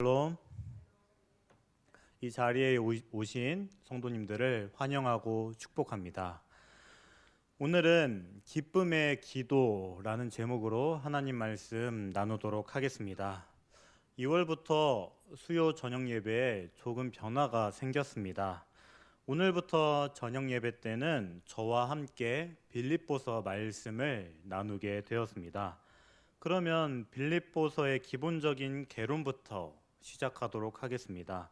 샬롬. 이 자리에 오신 성도님들을 환영하고 축복합니다. 오늘은 기쁨의 기도라는 제목으로 하나님 말씀 나누도록 하겠습니다. 2월부터 수요 저녁 예배에 조금 변화가 생겼습니다. 오늘부터 저녁 예배 때는 저와 함께 빌립보서 말씀을 나누게 되었습니다. 그러면 빌립보서의 기본적인 개론부터 시작하도록 하겠습니다.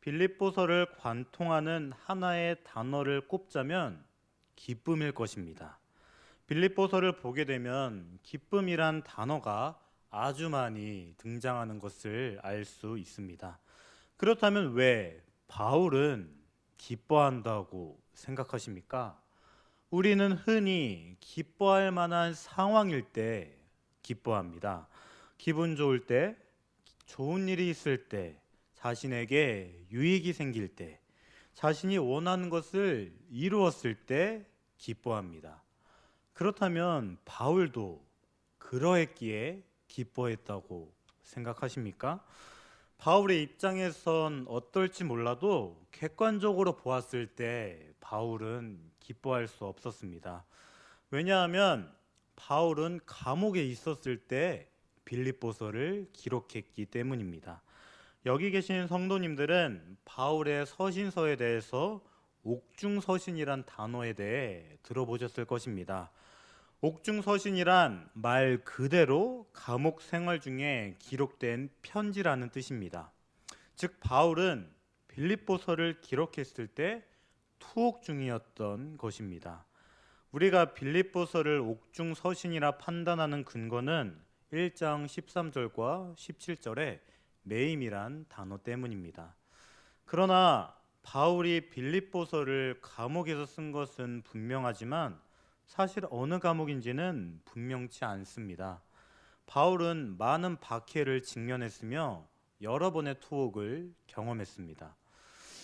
빌립보서를 관통하는 하나의 단어를 꼽자면 기쁨일 것입니다. 빌립보서를 보게 되면 기쁨이란 단어가 아주 많이 등장하는 것을 알 수 있습니다. 그렇다면 왜 바울은 기뻐한다고 생각하십니까? 우리는 흔히 기뻐할 만한 상황일 때 기뻐합니다. 기분 좋을 때, 좋은 일이 있을 때, 자신에게 유익이 생길 때, 자신이 원하는 것을 이루었을 때 기뻐합니다. 그렇다면 바울도 그러했기에 기뻐했다고 생각하십니까? 바울의 입장에선 어떨지 몰라도 객관적으로 보았을 때 바울은 기뻐할 수 없었습니다. 왜냐하면 바울은 감옥에 있었을 때 빌립보서를 기록했기 때문입니다. 여기 계신 성도님들은 바울의 서신서에 대해서 옥중서신이란 단어에 대해 들어보셨을 것입니다. 옥중서신이란 말 그대로 감옥 생활 중에 기록된 편지라는 뜻입니다. 즉 바울은 빌립보서를 기록했을 때 투옥 중이었던 것입니다. 우리가 빌립보서를 옥중서신이라 판단하는 근거는 1장 13절과 17절에 매임이란 단어 때문입니다. 그러나 바울이 빌립보서를 감옥에서 쓴 것은 분명하지만 사실 어느 감옥인지는 분명치 않습니다. 바울은 많은 박해를 직면했으며 여러 번의 투옥을 경험했습니다.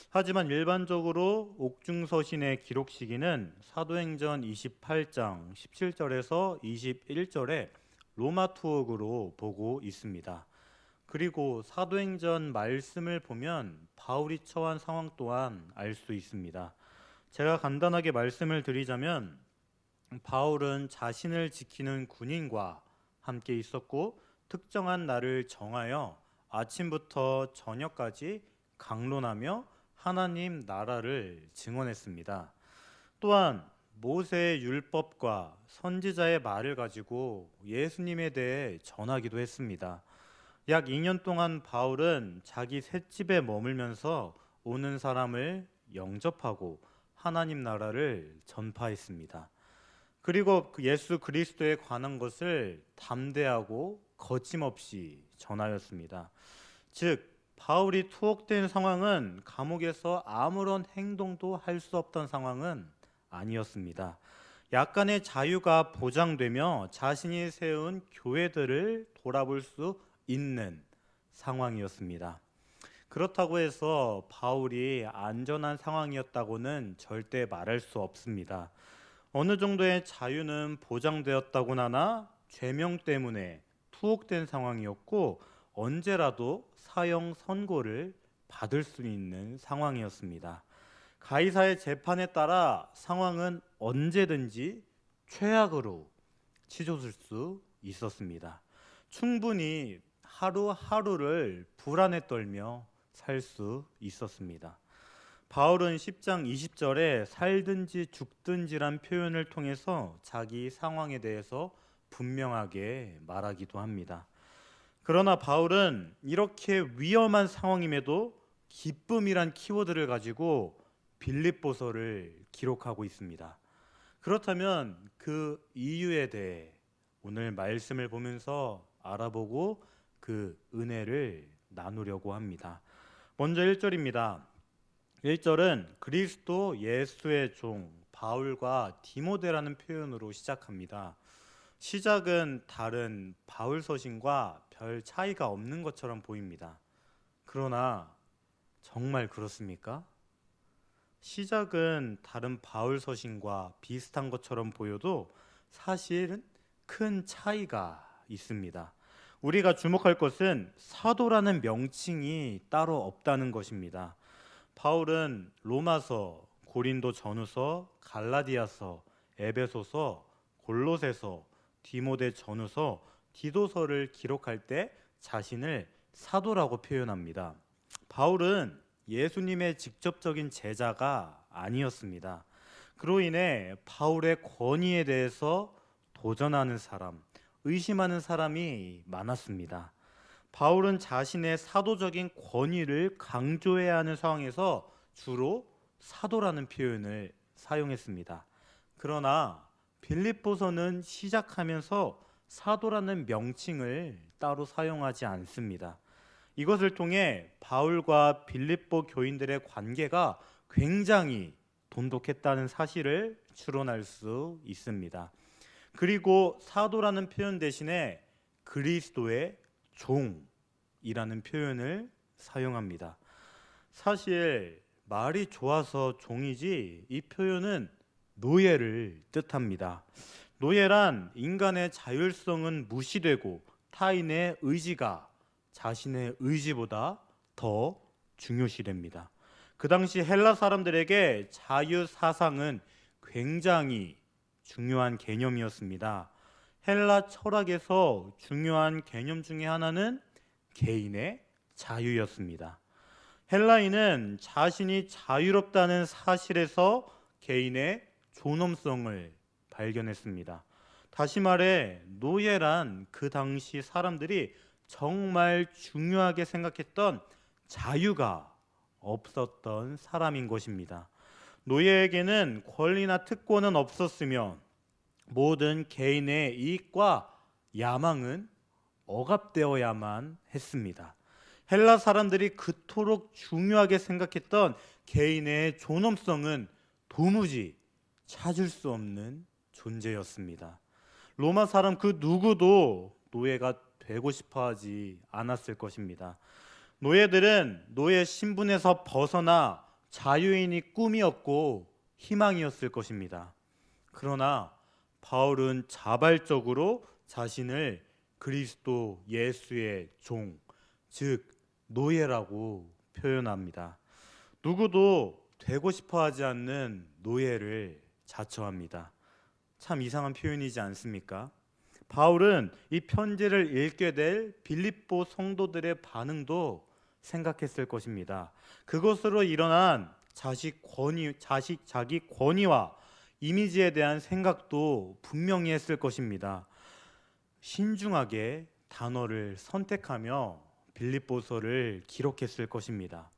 하지만 일반적으로 옥중서신의 기록 시기는 사도행전 28장 17절에서 21절에 로마 투옥으로 보고 있습니다. 그리고 사도행전 말씀을 보면 바울이 처한 상황 또한 알 수 있습니다. 제가 간단하게 말씀을 드리자면 바울은 자신을 지키는 군인과 함께 있었고 특정한 날을 정하여 아침부터 저녁까지 강론하며 하나님 나라를 증언했습니다. 또한 모세의 율법과 선지자의 말을 가지고 예수님에 대해 전하기도 했습니다. 약 2년 동안 바울은 자기 셋집에 머물면서 오는 사람을 영접하고 하나님 나라를 전파했습니다. 그리고 예수 그리스도에 관한 것을 담대하고 거침없이 전하였습니다. 즉 바울이 투옥된 상황은 감옥에서 아무런 행동도 할 수 없던 상황은 아니었습니다. 약간의 자유가 보장되며 자신이 세운 교회들을 돌아볼 수 있는 상황이었습니다. 그렇다고 해서 바울이 안전한 상황이었다고는 절대 말할 수 없습니다. 어느 정도의 자유는 보장되었다고는 하나 죄명 때문에 투옥된 상황이었고 언제라도 사형 선고를 받을 수 있는 상황이었습니다. 가이사의 재판에 따라 상황은 언제든지 최악으로 치솟을 수 있었습니다. 충분히 하루하루를 불안에 떨며 살 수 있었습니다. 바울은 10장 20절에 살든지 죽든지란 표현을 통해서 자기 상황에 대해서 분명하게 말하기도 합니다. 그러나 바울은 이렇게 위험한 상황임에도 기쁨이란 키워드를 가지고 빌립보서를 기록하고 있습니다. 그렇다면 그 이유에 대해 오늘 말씀을 보면서 알아보고 그 은혜를 나누려고 합니다. 먼저 1절입니다. 1절은 그리스도 예수의 종 바울과 디모데라는 표현으로 시작합니다. 시작은 다른 바울 서신과 별 차이가 없는 것처럼 보입니다. 그러나 정말 그렇습니까? 시작은 다른 바울 서신과 비슷한 것처럼 보여도 사실은 큰 차이가 있습니다. 우리가 주목할 것은 사도라는 명칭이 따로 없다는 것입니다. 바울은 로마서, 고린도 전후서, 갈라디아서, 에베소서, 골로새서, 디모데 전후서, 디도서를 기록할 때 자신을 사도라고 표현합니다. 바울은 예수님의 직접적인 제자가 아니었습니다. 그로 인해 바울의 권위에 대해서 도전하는 사람, 의심하는 사람이 많았습니다. 바울은 자신의 사도적인 권위를 강조해야 하는 상황에서 주로 사도라는 표현을 사용했습니다. 그러나 빌립보서는 시작하면서 사도라는 명칭을 따로 사용하지 않습니다. 이것을 통해 바울과 빌립보 교인들의 관계가 굉장히 돈독했다는 사실을 추론할 수 있습니다. 그리고 사도라는 표현 대신에 그리스도의 종이라는 표현을 사용합니다. 사실 말이 좋아서 종이지 이 표현은 노예를 뜻합니다. 노예란 인간의 자율성은 무시되고 타인의 의지가 자신의 의지보다 더 중요시됩니다. 그 당시 헬라 사람들에게 자유 사상은 굉장히 중요한 개념이었습니다. 헬라 철학에서 중요한 개념 중에 하나는 개인의 자유였습니다. 헬라인은 자신이 자유롭다는 사실에서 개인의 존엄성을 발견했습니다. 다시 말해 노예란 그 당시 사람들이 정말 중요하게 생각했던 자유가 없었던 사람인 것입니다. 노예에게는 권리나 특권은 없었으며 모든 개인의 이익과 야망은 억압되어야만 했습니다. 헬라 사람들이 그토록 중요하게 생각했던 개인의 존엄성은 도무지 찾을 수 없는 존재였습니다. 로마 사람 그 누구도 노예가 되고 싶어 하지 않았을 것입니다. 노예들은 노예 신분에서 벗어나 자유인이 꿈이었고 희망이었을 것입니다. 그러나 바울은 자발적으로 자신을 그리스도 예수의 종, 즉 노예라고 표현합니다. 누구도 되고 싶어 하지 않는 노예를 자처합니다. 참 이상한 표현이지 않습니까? 바울은 이 편지를 읽게 될 빌립보 성도들의 반응도 생각했을 것입니다. 그것으로 일어난 자기 권위와 이미지에 대한 생각도 분명히 했을 것입니다. 신중하게 단어를 선택하며 빌립보서를 기록했을 것입니다.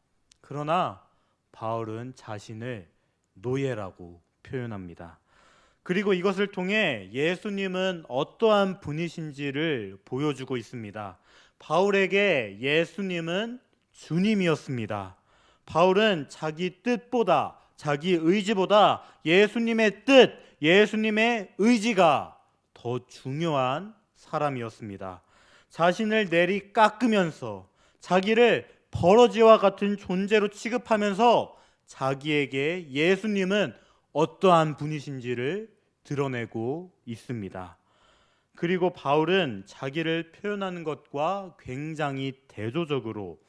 그러나 바울은 자신을 노예라고 표현합니다. 그리고 이것을 통해 예수님은 어떠한 분이신지를 보여주고 있습니다. 바울에게 예수님은 주님이었습니다. 바울은 자기 뜻보다, 자기 의지보다 예수님의 뜻, 예수님의 의지가 더 중요한 사람이었습니다. 자신을 내리 깎으면서 자기를 버러지와 같은 존재로 취급하면서 자기에게 예수님은 어떠한 분이신지를 드러내고 있습니다. 그리고 바울은 자기를 표현하는 것과 굉장히 대조적으로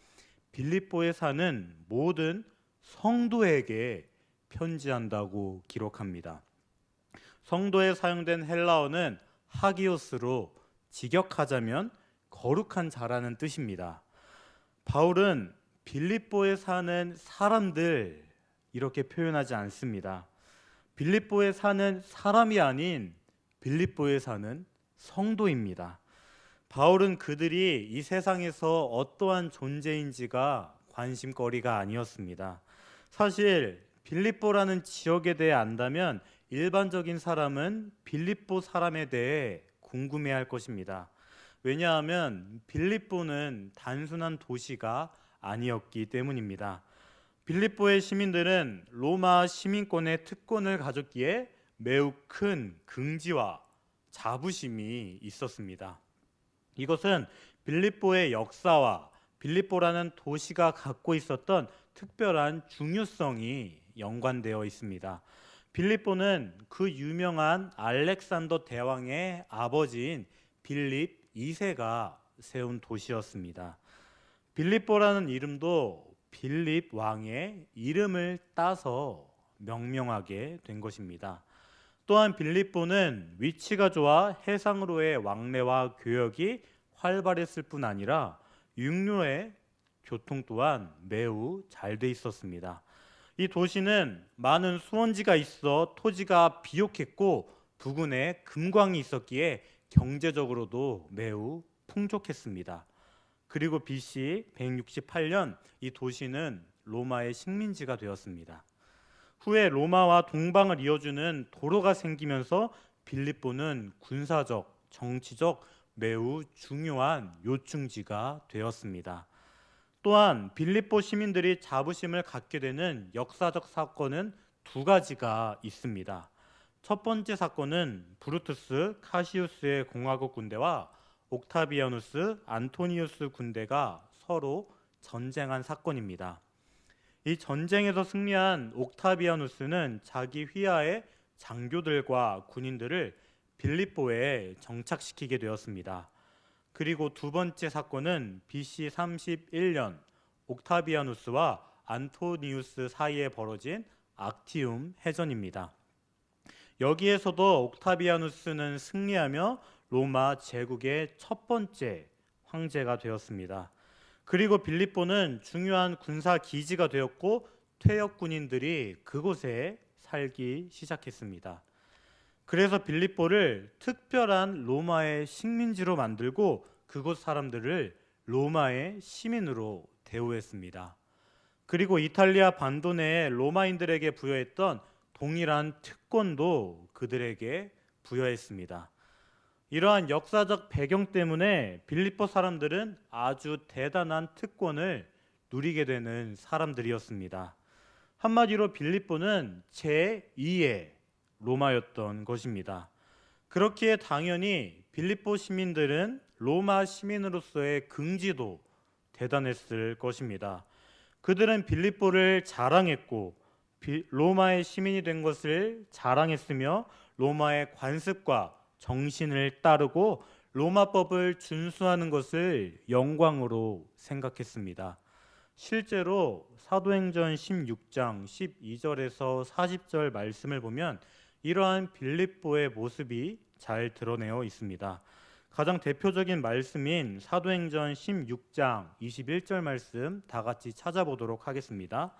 빌립보에 사는 모든 성도에게 편지한다고 기록합니다. 성도에 사용된 헬라어는 하기오스로 직역하자면 거룩한 자라는 뜻입니다. 바울은 빌립보에 사는 사람들 이렇게 표현하지 않습니다. 빌립보에 사는 사람이 아닌 빌립보에 사는 성도입니다. 바울은 그들이 이 세상에서 어떠한 존재인지가 관심거리가 아니었습니다. 사실 빌립보라는 지역에 대해 안다면 일반적인 사람은 빌립보 사람에 대해 궁금해할 것입니다. 왜냐하면 빌립보는 단순한 도시가 아니었기 때문입니다. 빌립보의 시민들은 로마 시민권의 특권을 가졌기에 매우 큰 긍지와 자부심이 있었습니다. 이것은 빌립보의 역사와 빌립보라는 도시가 갖고 있었던 특별한 중요성이 연관되어 있습니다. 빌립보는 그 유명한 알렉산더 대왕의 아버지인 빌립 2세가 세운 도시였습니다. 빌립보라는 이름도 빌립 왕의 이름을 따서 명명하게 된 것입니다. 또한 빌립보는 위치가 좋아 해상으로의 왕래와 교역이 활발했을 뿐 아니라 육로의 교통 또한 매우 잘 돼 있었습니다. 이 도시는 많은 수원지가 있어 토지가 비옥했고 부근에 금광이 있었기에 경제적으로도 매우 풍족했습니다. 그리고 BC 168년 이 도시는 로마의 식민지가 되었습니다. 후에 로마와 동방을 이어주는 도로가 생기면서 빌립보는 군사적, 정치적 매우 중요한 요충지가 되었습니다. 또한 빌립보 시민들이 자부심을 갖게 되는 역사적 사건은 두 가지가 있습니다. 첫 번째 사건은 브루투스 카시우스의 공화국 군대와 옥타비아누스 안토니우스 군대가 서로 전쟁한 사건입니다. 이 전쟁에서 승리한 옥타비아누스는 자기 휘하의 장교들과 군인들을 빌립보에 정착시키게 되었습니다. 그리고 두 번째 사건은 BC 31년 옥타비아누스와 안토니우스 사이에 벌어진 악티움 해전입니다. 여기에서도 옥타비아누스는 승리하며 로마 제국의 첫 번째 황제가 되었습니다. 그리고 빌립보는 중요한 군사 기지가 되었고 퇴역 군인들이 그곳에 살기 시작했습니다. 그래서 빌립보를 특별한 로마의 식민지로 만들고 그곳 사람들을 로마의 시민으로 대우했습니다. 그리고 이탈리아 반도 내에 로마인들에게 부여했던 동일한 특권도 그들에게 부여했습니다. 이러한 역사적 배경 때문에 빌립보 사람들은 아주 대단한 특권을 누리게 되는 사람들이었습니다. 한마디로 빌립보는 제2의 로마였던 것입니다. 그렇기에 당연히 빌립보 시민들은 로마 시민으로서의 긍지도 대단했을 것입니다. 그들은 빌립보를 자랑했고 로마의 시민이 된 것을 자랑했으며 로마의 관습과 정신을 따르고 로마법을 준수하는 것을 영광으로 생각했습니다. 실제로 사도행전 16장 12절에서 40절 말씀을 보면 이러한 빌립보의 모습이 잘 드러내어 있습니다. 가장 대표적인 말씀인 사도행전 16장 21절 말씀 다 같이 찾아보도록 하겠습니다.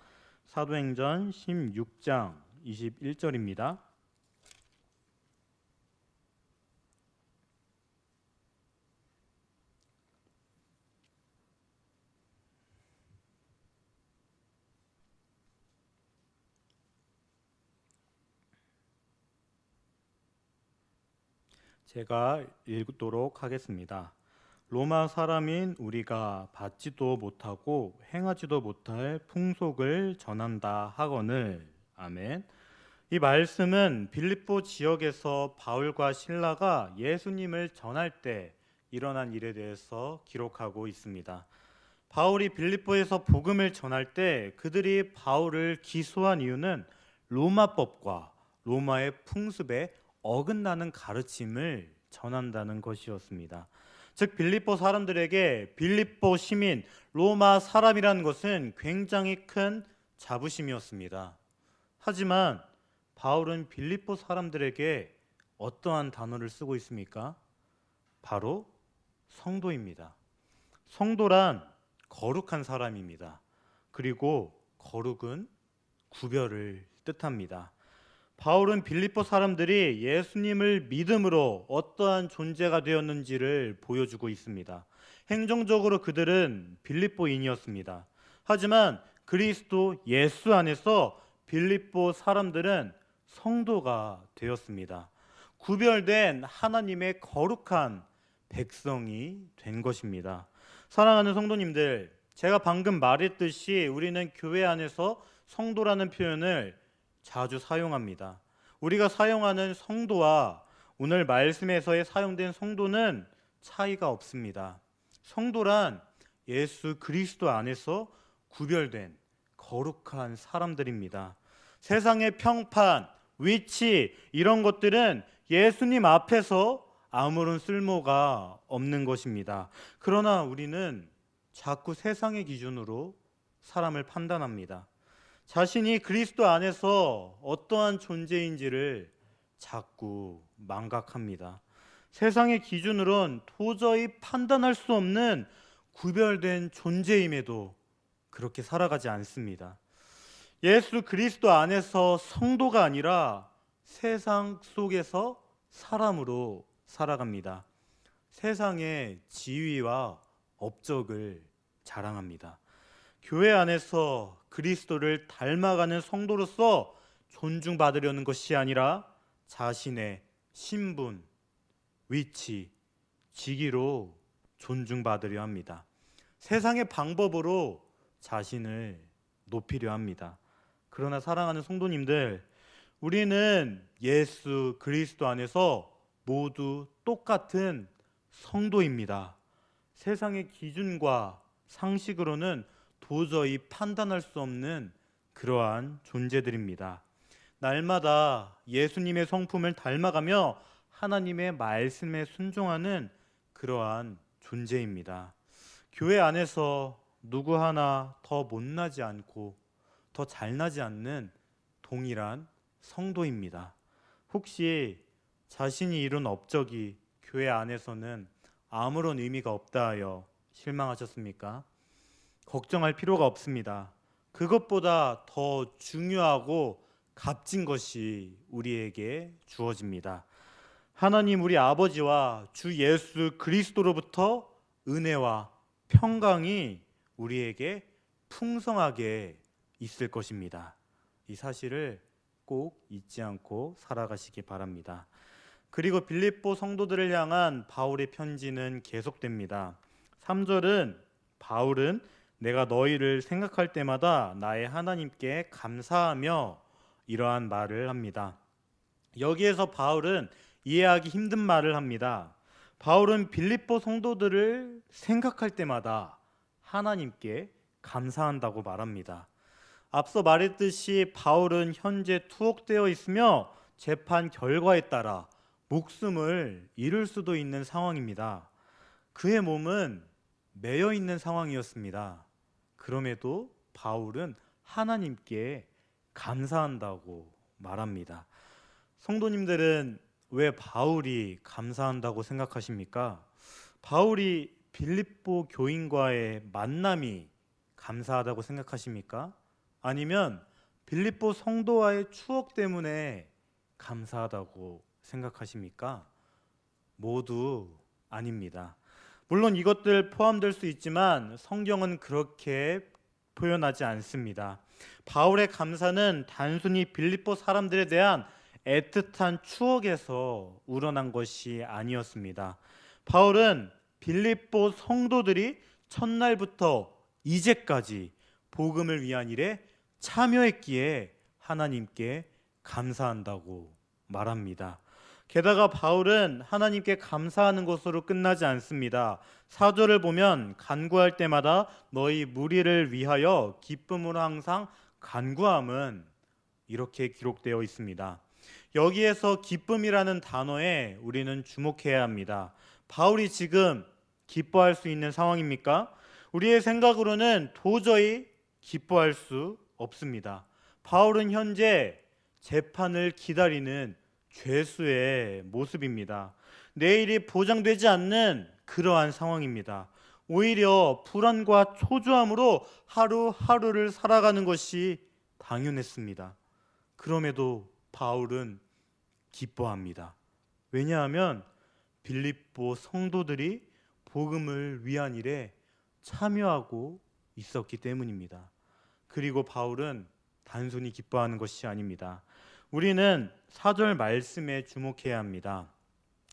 사도행전 16장 21절입니다. 제가 읽도록 하겠습니다. 로마 사람인 우리가 받지도 못하고 행하지도 못할 풍속을 전한다 하거늘. 아멘. 이 말씀은 빌립보 지역에서 바울과 실라가 예수님을 전할 때 일어난 일에 대해서 기록하고 있습니다. 바울이 빌립보에서 복음을 전할 때 그들이 바울을 기소한 이유는 로마법과 로마의 풍습에 어긋나는 가르침을 전한다는 것이었습니다. 즉 빌립보 사람들에게 빌립보 시민, 로마 사람이라는 것은 굉장히 큰 자부심이었습니다. 하지만 바울은 빌립보 사람들에게 어떠한 단어를 쓰고 있습니까? 바로 성도입니다. 성도란 거룩한 사람입니다. 그리고 거룩은 구별을 뜻합니다. 바울은 빌립보 사람들이 예수님을 믿음으로 어떠한 존재가 되었는지를 보여주고 있습니다. 행정적으로 그들은 빌립보인이었습니다. 하지만 그리스도 예수 안에서 빌립보 사람들은 성도가 되었습니다. 구별된 하나님의 거룩한 백성이 된 것입니다. 사랑하는 성도님들, 제가 방금 말했듯이 우리는 교회 안에서 성도라는 표현을 자주 사용합니다. 우리가 사용하는 성도와 오늘 말씀에서의 사용된 성도는 차이가 없습니다. 성도란 예수 그리스도 안에서 구별된 거룩한 사람들입니다. 세상의 평판, 위치 이런 것들은 예수님 앞에서 아무런 쓸모가 없는 것입니다. 그러나 우리는 자꾸 세상의 기준으로 사람을 판단합니다. 자신이 그리스도 안에서 어떠한 존재인지를 자꾸 망각합니다. 세상의 기준으론 도저히 판단할 수 없는 구별된 존재임에도 그렇게 살아가지 않습니다. 예수 그리스도 안에서 성도가 아니라 세상 속에서 사람으로 살아갑니다. 세상의 지위와 업적을 자랑합니다. 교회 안에서 그리스도를 닮아가는 성도로서 존중받으려는 것이 아니라 자신의 신분, 위치, 직위로 존중받으려 합니다. 세상의 방법으로 자신을 높이려 합니다. 그러나 사랑하는 성도님들, 우리는 예수 그리스도 안에서 모두 똑같은 성도입니다. 세상의 기준과 상식으로는 도저히 판단할 수 없는 그러한 존재들입니다. 날마다 예수님의 성품을 닮아가며 하나님의 말씀에 순종하는 그러한 존재입니다. 교회 안에서 누구 하나 더 못나지 않고 더 잘나지 않는 동일한 성도입니다. 혹시 자신이 이룬 업적이 교회 안에서는 아무런 의미가 없다 하여 실망하셨습니까? 걱정할 필요가 없습니다. 그것보다 더 중요하고 값진 것이 우리에게 주어집니다. 하나님 우리 아버지와 주 예수 그리스도로부터 은혜와 평강이 우리에게 풍성하게 있을 것입니다. 이 사실을 꼭 잊지 않고 살아가시기 바랍니다. 그리고 빌립보 성도들을 향한 바울의 편지는 계속됩니다. 3절은 바울은 내가 너희를 생각할 때마다 나의 하나님께 감사하며 이러한 말을 합니다. 여기에서 바울은 이해하기 힘든 말을 합니다. 바울은 빌립보 성도들을 생각할 때마다 하나님께 감사한다고 말합니다. 앞서 말했듯이 바울은 현재 투옥되어 있으며 재판 결과에 따라 목숨을 잃을 수도 있는 상황입니다. 그의 몸은 매여 있는 상황이었습니다. 그럼에도 바울은 하나님께 감사한다고 말합니다. 성도님들은 왜 바울이 감사한다고 생각하십니까? 바울이 빌립보 교인과의 만남이 감사하다고 생각하십니까? 아니면 빌립보 성도와의 추억 때문에 감사하다고 생각하십니까? 모두 아닙니다. 물론 이것들 포함될 수 있지만 성경은 그렇게 표현하지 않습니다. 바울의 감사는 단순히 빌립보 사람들에 대한 애틋한 추억에서 우러난 것이 아니었습니다. 바울은 빌립보 성도들이 첫날부터 이제까지 복음을 위한 일에 참여했기에 하나님께 감사한다고 말합니다. 게다가 바울은 하나님께 감사하는 것으로 끝나지 않습니다. 4절을 보면 간구할 때마다 너희 무리를 위하여 기쁨으로 항상 간구함은 이렇게 기록되어 있습니다. 여기에서 기쁨이라는 단어에 우리는 주목해야 합니다. 바울이 지금 기뻐할 수 있는 상황입니까? 우리의 생각으로는 도저히 기뻐할 수 없습니다. 바울은 현재 재판을 기다리는 죄수의 모습입니다. 내일이 보장되지 않는 그러한 상황입니다. 오히려 불안과 초조함으로 하루하루를 살아가는 것이 당연했습니다. 그럼에도 바울은 기뻐합니다. 왜냐하면 빌립보 성도들이 복음을 위한 일에 참여하고 있었기 때문입니다. 그리고 바울은 단순히 기뻐하는 것이 아닙니다. 우리는 4절 말씀에 주목해야 합니다.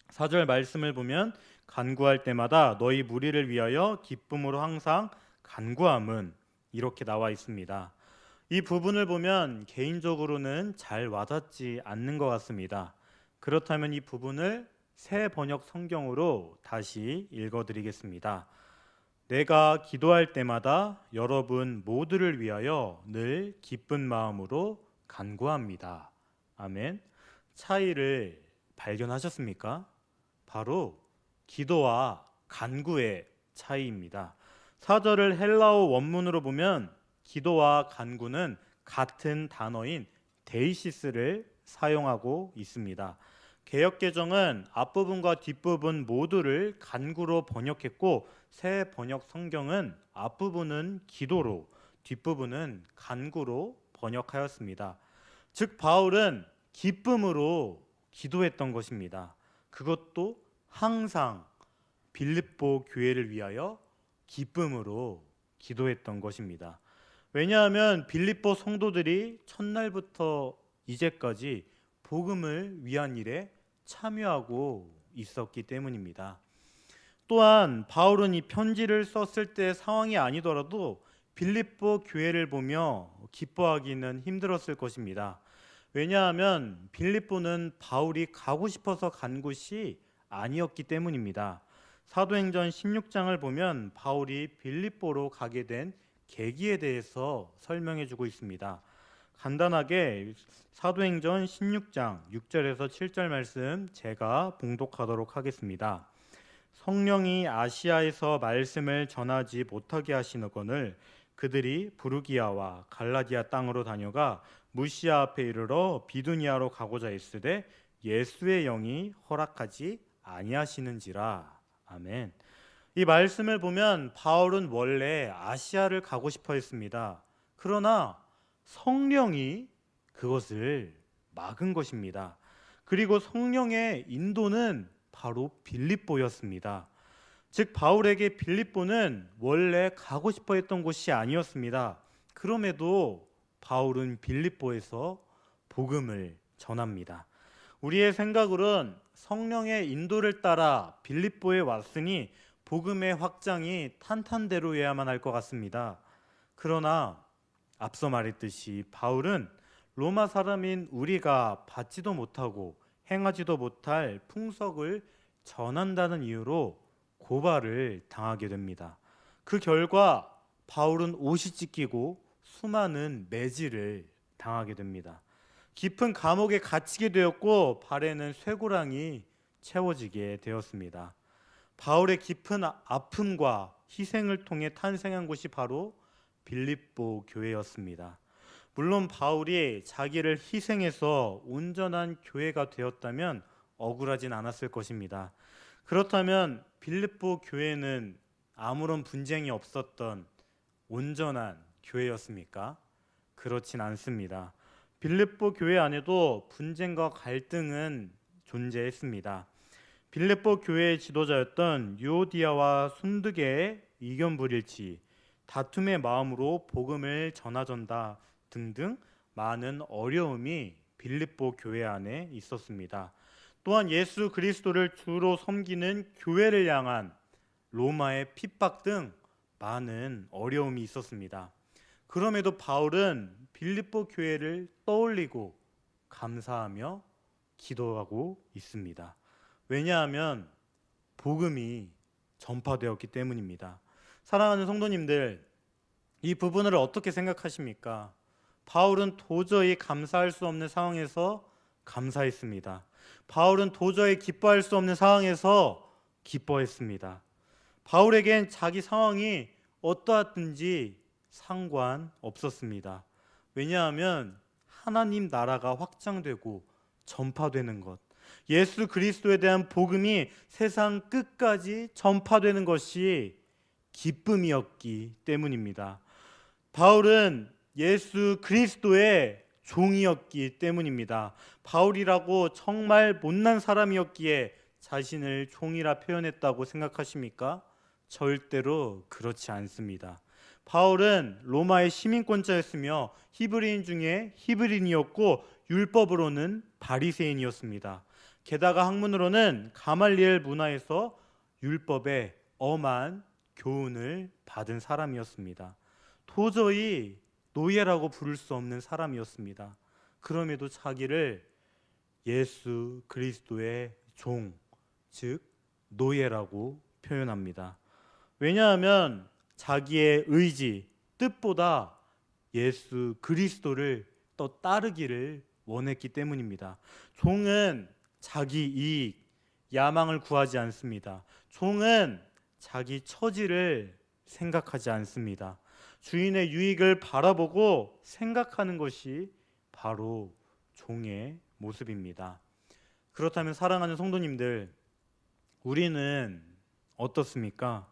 4절 말씀을 보면 간구할 때마다 너희 무리를 위하여 기쁨으로 항상 간구함은 이렇게 나와 있습니다. 이 부분을 보면 개인적으로는 잘 와닿지 않는 것 같습니다. 그렇다면 이 부분을 새 번역 성경으로 다시 읽어드리겠습니다. 내가 기도할 때마다 여러분 모두를 위하여 늘 기쁜 마음으로 간구합니다. 아멘. 차이를 발견하셨습니까? 바로 기도와 간구의 차이입니다. 4절을 헬라어 원문으로 보면 기도와 간구는 같은 단어인 데이시스를 사용하고 있습니다. 개역개정은 앞부분과 뒷부분 모두를 간구로 번역했고, 새 번역 성경은 앞부분은 기도로, 뒷부분은 간구로 번역하였습니다. 즉 바울은 기쁨으로 기도했던 것입니다. 그것도 항상 빌립보 교회를 위하여 기쁨으로 기도했던 것입니다. 왜냐하면 빌립보 성도들이 첫날부터 이제까지 복음을 위한 일에 참여하고 있었기 때문입니다. 또한 바울은 이 편지를 썼을 때 상황이 아니더라도 빌립보 교회를 보며 기뻐하기는 힘들었을 것입니다. 왜냐하면 빌립보는 바울이 가고 싶어서 간 곳이 아니었기 때문입니다. 사도행전 16장을 보면 바울이 빌립보로 가게 된 계기에 대해서 설명해 주고 있습니다. 간단하게 사도행전 16장 6절에서 7절 말씀 제가 봉독하도록 하겠습니다. 성령이 아시아에서 말씀을 전하지 못하게 하시거늘 그들이 부르기아와 갈라디아 땅으로 다녀가 무시아 앞에 이르러 비두니아로 가고자 했으되 예수의 영이 허락하지 아니하시는지라. 아멘. 이 말씀을 보면 바울은 원래 아시아를 가고 싶어 했습니다. 그러나 성령이 그것을 막은 것입니다. 그리고 성령의 인도는 바로 빌립보였습니다. 즉 바울에게 빌립보는 원래 가고 싶어 했던 곳이 아니었습니다. 그럼에도 바울은 빌립보에서 복음을 전합니다. 우리의 생각으론 성령의 인도를 따라 빌립보에 왔으니 복음의 확장이 탄탄대로여야만 할 것 같습니다. 그러나 앞서 말했듯이 바울은 로마 사람인 우리가 받지도 못하고 행하지도 못할 풍속을 전한다는 이유로 고발을 당하게 됩니다. 그 결과 바울은 옷이 찢기고 수많은 매질을 당하게 됩니다. 깊은 감옥에 갇히게 되었고 발에는 쇠고랑이 채워지게 되었습니다. 바울의 깊은 아픔과 희생을 통해 탄생한 곳이 바로 빌립보 교회였습니다. 물론 바울이 자기를 희생해서 온전한 교회가 되었다면 억울하진 않았을 것입니다. 그렇다면 빌립보 교회는 아무런 분쟁이 없었던 온전한 교회였습니까? 그렇진 않습니다. 빌립보 교회 안에도 분쟁과 갈등은 존재했습니다. 빌립보 교회의 지도자였던 유오디아와 순드계의 이견 불일치, 다툼의 마음으로 복음을 전하전다 등등 많은 어려움이 빌립보 교회 안에 있었습니다. 또한 예수 그리스도를 주로 섬기는 교회를 향한 로마의 핍박 등 많은 어려움이 있었습니다. 그럼에도 바울은 빌립보 교회를 떠올리고 감사하며 기도하고 있습니다. 왜냐하면 복음이 전파되었기 때문입니다. 사랑하는 성도님들, 이 부분을 어떻게 생각하십니까? 바울은 도저히 감사할 수 없는 상황에서 감사했습니다. 바울은 도저히 기뻐할 수 없는 상황에서 기뻐했습니다. 바울에겐 자기 상황이 어떠하든지 상관없었습니다. 왜냐하면 하나님 나라가 확장되고 전파되는 것, 예수 그리스도에 대한 복음이 세상 끝까지 전파되는 것이 기쁨이었기 때문입니다. 바울은 예수 그리스도의 종이었기 때문입니다. 바울이라고 정말 못난 사람이었기에 자신을 종이라 표현했다고 생각하십니까? 절대로 그렇지 않습니다. 바울은 로마의 시민권자였으며 히브리인 중에 히브리인이었고 율법으로는 바리새인이었습니다. 게다가 학문으로는 가말리엘 문화에서 율법의 엄한 교훈을 받은 사람이었습니다. 도저히 노예라고 부를 수 없는 사람이었습니다. 그럼에도 자기를 예수 그리스도의 종, 즉 노예라고 표현합니다. 왜냐하면 자기의 의지, 뜻보다 예수 그리스도를 더 따르기를 원했기 때문입니다. 종은 자기 이익, 야망을 구하지 않습니다. 종은 자기 처지를 생각하지 않습니다. 주인의 유익을 바라보고 생각하는 것이 바로 종의 모습입니다. 그렇다면 사랑하는 성도님들, 우리는 어떻습니까?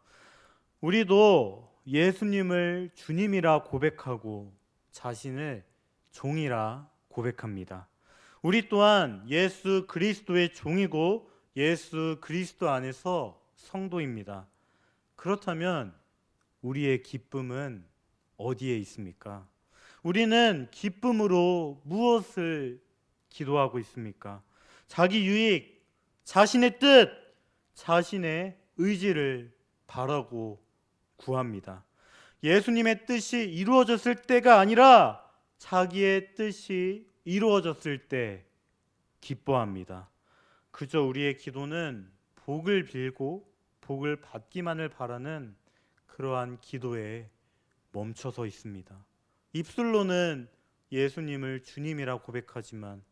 우리도 예수님을 주님이라 고백하고 자신을 종이라 고백합니다. 우리 또한 예수 그리스도의 종이고 예수 그리스도 안에서 성도입니다. 그렇다면 우리의 기쁨은 어디에 있습니까? 우리는 기쁨으로 무엇을 기도하고 있습니까? 자기 유익, 자신의 뜻, 자신의 의지를 바라고 구합니다. 예수님의 뜻이 이루어졌을 때가 아니라 자기의 뜻이 이루어졌을 때 기뻐합니다. 그저 우리의 기도는 복을 빌고 복을 받기만을 바라는 그러한 기도에 멈춰서 있습니다. 입술로는 예수님을 주님이라 고백하지만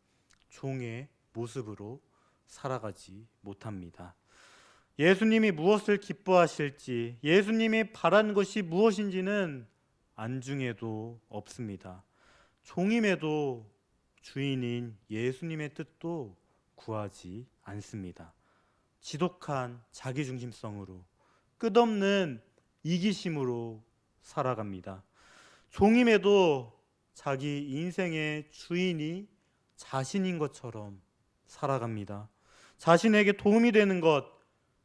종의 모습으로 살아가지 못합니다. 예수님이 무엇을 기뻐하실지, 예수님이 바란 것이 무엇인지는 안중에도 없습니다. 종임에도 주인인 예수님의 뜻도 구하지 않습니다. 지독한 자기중심성으로, 끝없는 이기심으로 살아갑니다. 종임에도 자기 인생의 주인이 자신인 것처럼 살아갑니다. 자신에게 도움이 되는 것,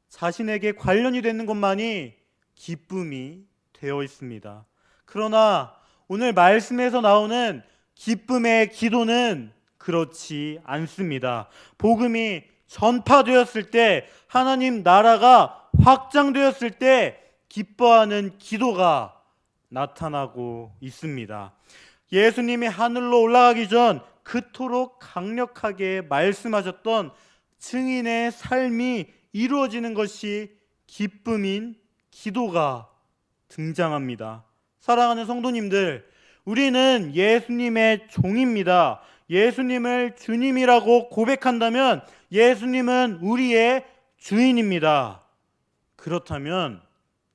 자신에게 관련이 되는 것만이 기쁨이 되어 있습니다. 그러나 오늘 말씀에서 나오는 기쁨의 기도는 그렇지 않습니다. 복음이 전파되었을 때, 하나님 나라가 확장되었을 때 기뻐하는 기도가 나타나고 있습니다. 예수님이 하늘로 올라가기 전 그토록 강력하게 말씀하셨던 증인의 삶이 이루어지는 것이 기쁨인 기도가 등장합니다. 사랑하는 성도님들, 우리는 예수님의 종입니다. 예수님을 주님이라고 고백한다면 예수님은 우리의 주인입니다. 그렇다면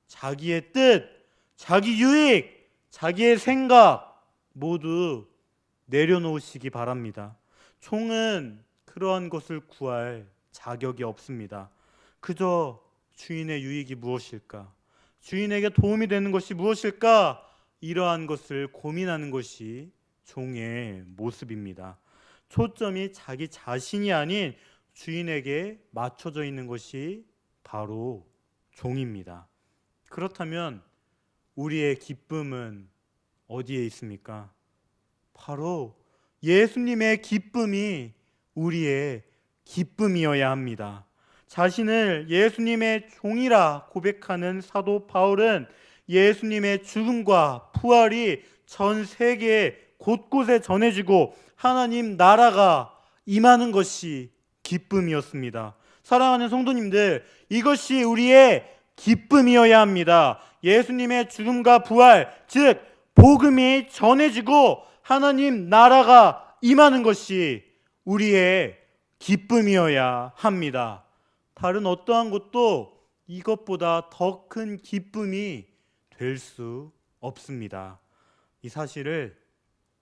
자기의 뜻, 자기 유익, 자기의 생각 모두 내려놓으시기 바랍니다. 종은 그러한 것을 구할 자격이 없습니다. 그저 주인의 유익이 무엇일까? 주인에게 도움이 되는 것이 무엇일까? 이러한 것을 고민하는 것이 종의 모습입니다. 초점이 자기 자신이 아닌 주인에게 맞춰져 있는 것이 바로 종입니다. 그렇다면 우리의 기쁨은 어디에 있습니까? 바로 예수님의 기쁨이 우리의 기쁨이어야 합니다. 자신을 예수님의 종이라 고백하는 사도 바울은 예수님의 죽음과 부활이 전 세계 곳곳에 전해지고 하나님 나라가 임하는 것이 기쁨이었습니다. 사랑하는 성도님들, 이것이 우리의 기쁨이어야 합니다. 예수님의 죽음과 부활, 즉 복음이 전해지고 하나님 나라가 임하는 것이 우리의 기쁨이어야 합니다. 다른 어떠한 것도 이것보다 더 큰 기쁨이 될 수 없습니다. 이 사실을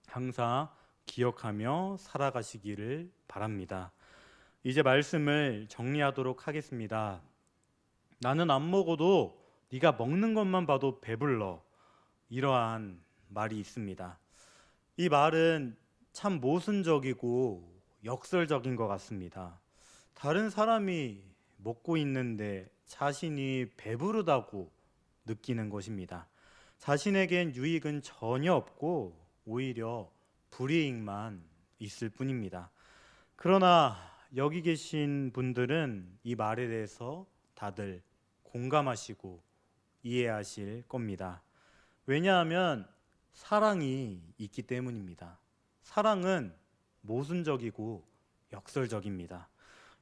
항상 기억하며 살아가시기를 바랍니다. 이제 말씀을 정리하도록 하겠습니다. 나는 안 먹어도 네가 먹는 것만 봐도 배불러. 이러한 말이 있습니다. 이 말은 참 모순적이고 역설적인 것 같습니다. 다른 사람이 먹고 있는데 자신이 배부르다고 느끼는 것입니다. 자신에겐 유익은 전혀 없고 오히려 불이익만 있을 뿐입니다. 그러나 여기 계신 분들은 이 말에 대해서 다들 공감하시고 이해하실 겁니다. 왜냐하면 사랑이 있기 때문입니다. 사랑은 모순적이고 역설적입니다.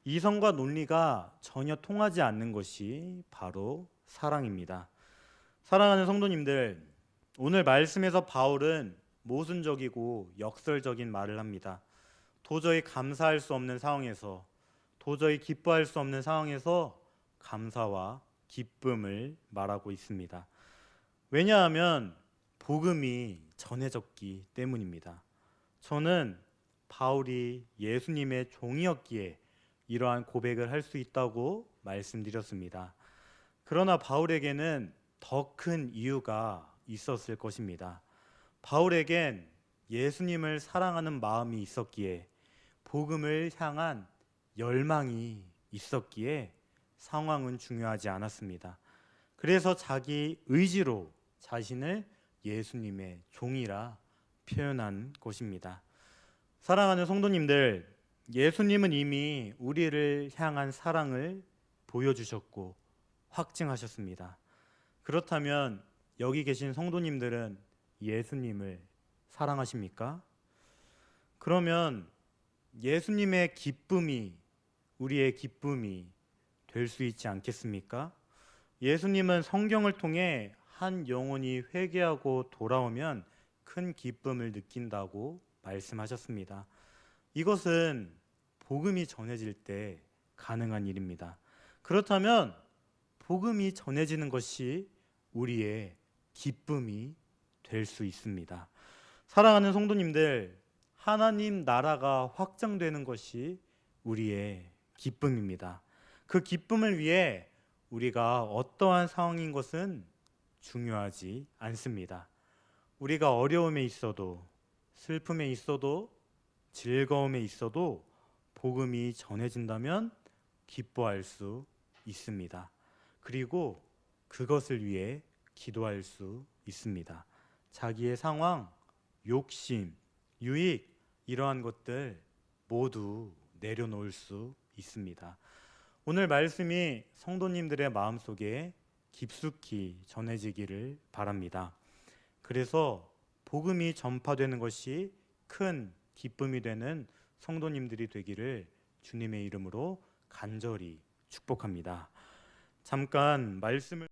이성과 논리가 전혀 통하지 않는 것이 바로 사랑입니다. 사랑하는 성도님들, 오늘 말씀에서 바울은 모순적이고 역설적인 말을 합니다. 도저히 감사할 수 없는 상황에서, 도저히 기뻐할 수 없는 상황에서 감사와 기쁨을 말하고 있습니다. 왜냐하면 복음이 전해졌기 때문입니다. 저는 바울이 예수님의 종이었기에 이러한 고백을 할 수 있다고 말씀드렸습니다. 그러나 바울에게는 더 큰 이유가 있었을 것입니다. 바울에겐 예수님을 사랑하는 마음이 있었기에, 복음을 향한 열망이 있었기에 상황은 중요하지 않았습니다. 그래서 자기 의지로 자신을 예수님의 종이라 표현한 것입니다. 사랑하는 성도님들, 예수님은 이미 우리를 향한 사랑을 보여주셨고 확증하셨습니다. 그렇다면 여기 계신 성도님들은 예수님을 사랑하십니까? 그러면 예수님의 기쁨이 우리의 기쁨이 될 수 있지 않겠습니까? 예수님은 성경을 통해 한 영혼이 회개하고 돌아오면 큰 기쁨을 느낀다고 말씀하셨습니다. 이것은 복음이 전해질 때 가능한 일입니다. 그렇다면 복음이 전해지는 것이 우리의 기쁨이 될 수 있습니다. 사랑하는 성도님들, 하나님 나라가 확장되는 것이 우리의 기쁨입니다. 그 기쁨을 위해 우리가 어떠한 상황인 것은 중요하지 않습니다. 우리가 어려움에 있어도, 슬픔에 있어도, 즐거움에 있어도 복음이 전해진다면 기뻐할 수 있습니다. 그리고 그것을 위해 기도할 수 있습니다. 자기의 상황, 욕심, 유익, 이러한 것들 모두 내려놓을 수 있습니다. 오늘 말씀이 성도님들의 마음속에 깊숙이 전해지기를 바랍니다. 그래서 복음이 전파되는 것이 큰 기쁨이 되는 성도님들이 되기를 주님의 이름으로 간절히 축복합니다. 잠깐 말씀을